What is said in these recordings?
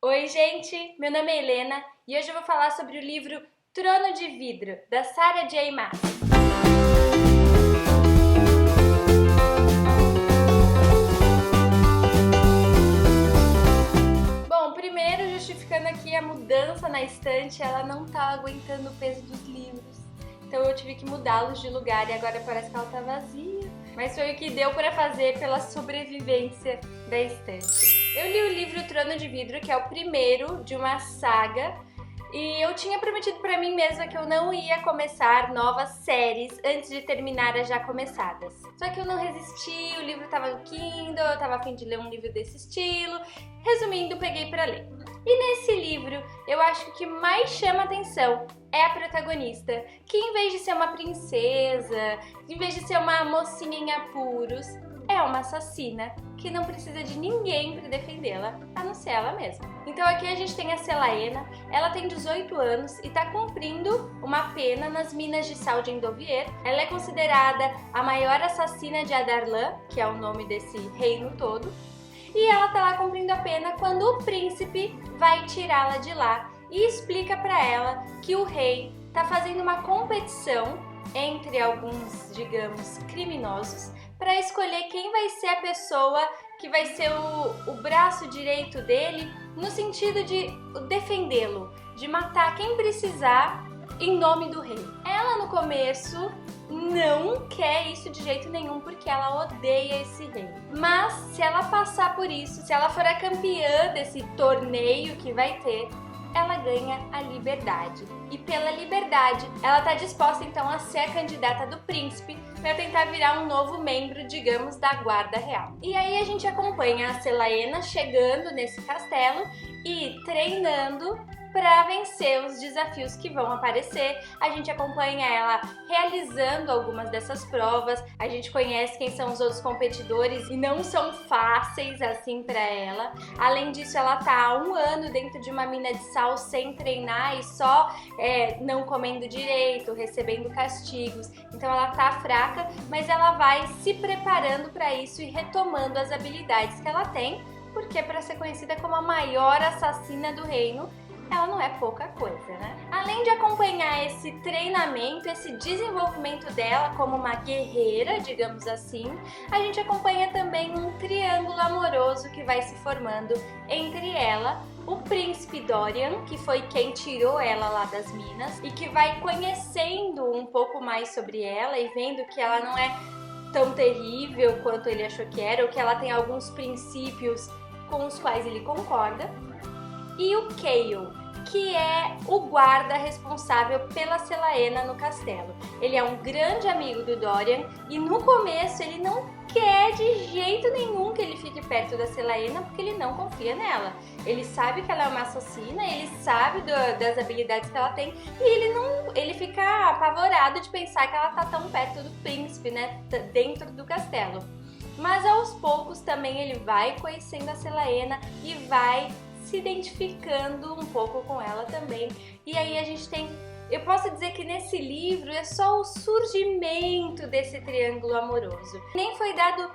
Oi, gente! Meu nome é Helena e hoje eu vou falar sobre o livro Trono de Vidro, da Sarah J. Maas. Bom, primeiro justificando aqui a mudança na estante, ela não tá aguentando o peso dos livros. Então eu tive que mudá-los de lugar e agora parece que ela tá vazia. Mas foi o que deu para fazer pela sobrevivência da estante. Eu li o livro Trono de Vidro, que é o primeiro de uma saga, e eu tinha prometido para mim mesma que eu não ia começar novas séries antes de terminar as já começadas. Só que eu não resisti, o livro estava no Kindle, eu estava a fim de ler um livro desse estilo. Resumindo, peguei para ler. E nesse livro, eu acho que o que mais chama atenção é a protagonista, que em vez de ser uma princesa, em vez de ser uma mocinha em apuros, é uma assassina que não precisa de ninguém para defendê-la, a não ser ela mesma. Então aqui a gente tem a Celaena, ela tem 18 anos e está cumprindo uma pena nas minas de sal de Endovier. Ela é considerada a maior assassina de Adarlan, que é o nome desse reino todo, e ela tá lá cumprindo a pena quando o príncipe vai tirá-la de lá e explica para ela que o rei tá fazendo uma competição entre alguns, digamos, criminosos para escolher quem vai ser a pessoa que vai ser o braço direito dele, no sentido de defendê-lo, de matar quem precisar em nome do rei. Ela no começo não quer isso de jeito nenhum porque ela odeia esse rei. Mas se ela passar por isso, se ela for a campeã desse torneio que vai ter, ela ganha a liberdade. E pela liberdade, ela está disposta então a ser a candidata do príncipe para tentar virar um novo membro, digamos, da guarda real. E aí a gente acompanha a Celaena chegando nesse castelo e treinando para vencer os desafios que vão aparecer. A gente acompanha ela realizando algumas dessas provas, a gente conhece quem são os outros competidores e não são fáceis assim para ela. Além disso, ela tá há 1 ano dentro de uma mina de sal sem treinar e só não comendo direito, recebendo castigos. Então ela tá fraca, mas ela vai se preparando para isso e retomando as habilidades que ela tem, porque para ser conhecida como a maior assassina do reino, ela não é pouca coisa, né? Além de acompanhar esse treinamento, esse desenvolvimento dela como uma guerreira, digamos assim, a gente acompanha também um triângulo amoroso que vai se formando entre ela, o príncipe Dorian, que foi quem tirou ela lá das minas, e que vai conhecendo um pouco mais sobre ela e vendo que ela não é tão terrível quanto ele achou que era, ou que ela tem alguns princípios com os quais ele concorda. E o Chaol, que é o guarda responsável pela Celaena no castelo. Ele é um grande amigo do Dorian e no começo ele não quer de jeito nenhum que ele fique perto da Celaena porque ele não confia nela. Ele sabe que ela é uma assassina, ele sabe das habilidades que ela tem e ele fica apavorado de pensar que ela tá tão perto do príncipe, né, dentro do castelo. Mas aos poucos também ele vai conhecendo a Celaena e vai se identificando um pouco com ela também. E aí a gente tem, eu posso dizer que nesse livro é só o surgimento desse triângulo amoroso. Nem foi dado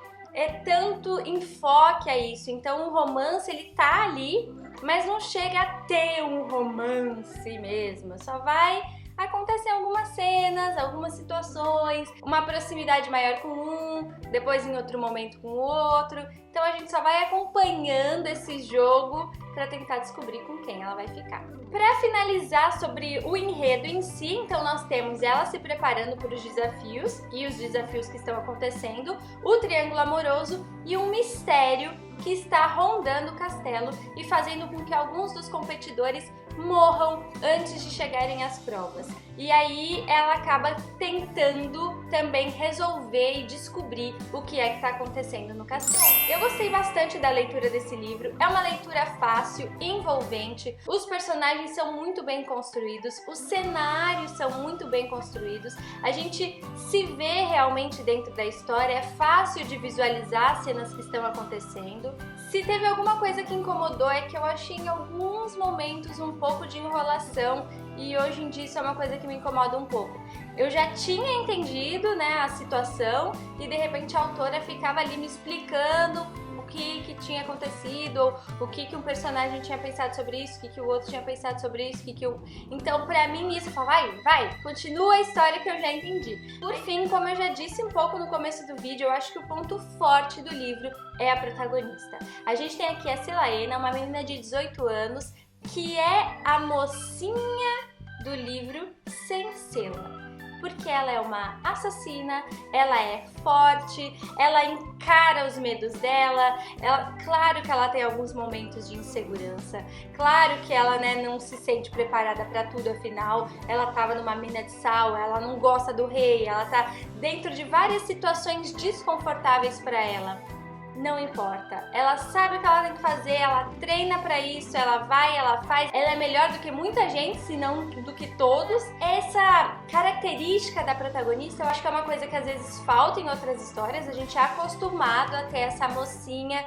tanto enfoque a isso, então o romance ele tá ali, mas não chega a ter um romance mesmo, só vai acontecer algumas cenas, algumas situações, uma proximidade maior com um, depois em outro momento com o outro. Então a gente só vai acompanhando esse jogo para tentar descobrir com quem ela vai ficar. Para finalizar sobre o enredo em si, então nós temos ela se preparando para os desafios e os desafios que estão acontecendo, o triângulo amoroso e um mistério que está rondando o castelo e fazendo com que alguns dos competidores morram antes de chegarem às provas. E aí ela acaba tentando também resolver e descobrir o que é que está acontecendo no castelo. Eu gostei bastante da leitura desse livro, é uma leitura fácil, envolvente, os personagens são muito bem construídos, os cenários são muito bem construídos, a gente se vê realmente dentro da história, é fácil de visualizar as cenas que estão acontecendo. Se teve alguma coisa que incomodou é que eu achei em alguns momentos um pouco de enrolação e hoje em dia isso é uma coisa que me incomoda um pouco. Eu já tinha entendido, né, a situação e de repente a autora ficava ali me explicando que tinha acontecido, ou o que um personagem tinha pensado sobre isso, o que o outro tinha pensado sobre isso, Então, pra mim, isso, eu falo, vai, continua a história que eu já entendi. Por fim, como eu já disse um pouco no começo do vídeo, eu acho que o ponto forte do livro é a protagonista. A gente tem aqui a Celaena, uma menina de 18 anos, que é a mocinha do livro sem sê-la. Porque ela é uma assassina, ela é forte, ela encara os medos dela, claro que ela tem alguns momentos de insegurança, claro que ela não se sente preparada para tudo, afinal, ela estava numa mina de sal, ela não gosta do rei, ela tá dentro de várias situações desconfortáveis para ela. Não importa, ela sabe o que ela tem que fazer, ela treina pra isso, ela vai, ela faz, ela é melhor do que muita gente, se não do que todos. Essa característica da protagonista, eu acho que é uma coisa que às vezes falta em outras histórias, a gente é acostumado a ter essa mocinha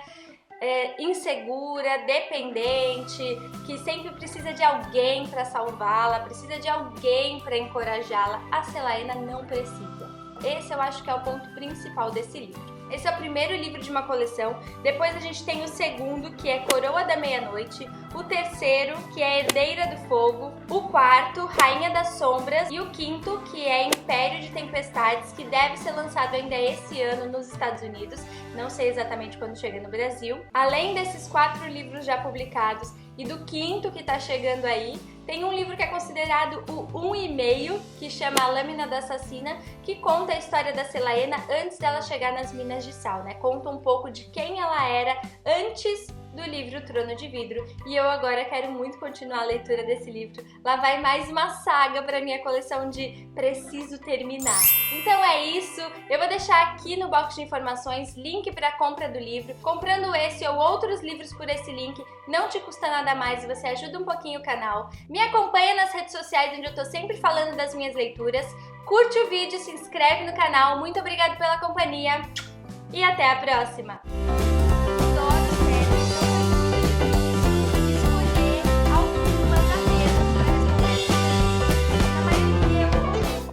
insegura, dependente, que sempre precisa de alguém pra salvá-la, precisa de alguém pra encorajá-la. A Celaena não precisa. Esse eu acho que é o ponto principal desse livro. Esse é o primeiro livro de uma coleção, depois a gente tem o segundo, que é Coroa da Meia-Noite, o terceiro, que é Herdeira do Fogo, o quarto, Rainha das Sombras, e o quinto, que é Império de Tempestades, que deve ser lançado ainda esse ano nos Estados Unidos, não sei exatamente quando chega no Brasil. Além desses 4 livros já publicados e do quinto que tá chegando aí, tem um livro que é considerado o 1,5, que chama A Lâmina da Assassina, que conta a história da Celaena antes dela chegar nas Minas de Sal, né? Conta um pouco de quem ela era antes do livro Trono de Vidro, e eu agora quero muito continuar a leitura desse livro. Lá vai mais uma saga para minha coleção de preciso terminar. Então é isso, eu vou deixar aqui no box de informações link para a compra do livro. Comprando esse ou outros livros por esse link, não te custa nada mais e você ajuda um pouquinho o canal. Me acompanha nas redes sociais, onde eu tô sempre falando das minhas leituras. Curte o vídeo, se inscreve no canal, muito obrigada pela companhia e até a próxima!